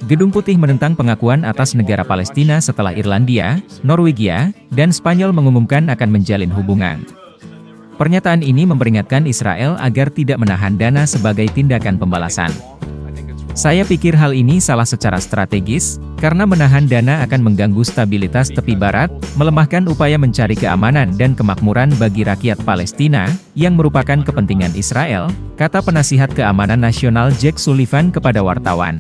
Gedung Putih menentang pengakuan atas negara Palestina setelah Irlandia, Norwegia, dan Spanyol mengumumkan akan menjalin hubungan. Pernyataan ini memperingatkan Israel agar tidak menahan dana sebagai tindakan pembalasan. Saya pikir hal ini salah secara strategis, karena menahan dana akan mengganggu stabilitas tepi barat, melemahkan upaya mencari keamanan dan kemakmuran bagi rakyat Palestina, yang merupakan kepentingan Israel, kata penasihat keamanan nasional Jack Sullivan kepada wartawan.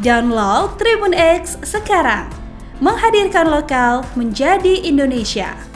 Download Tribun X sekarang, menghadirkan lokal menjadi Indonesia.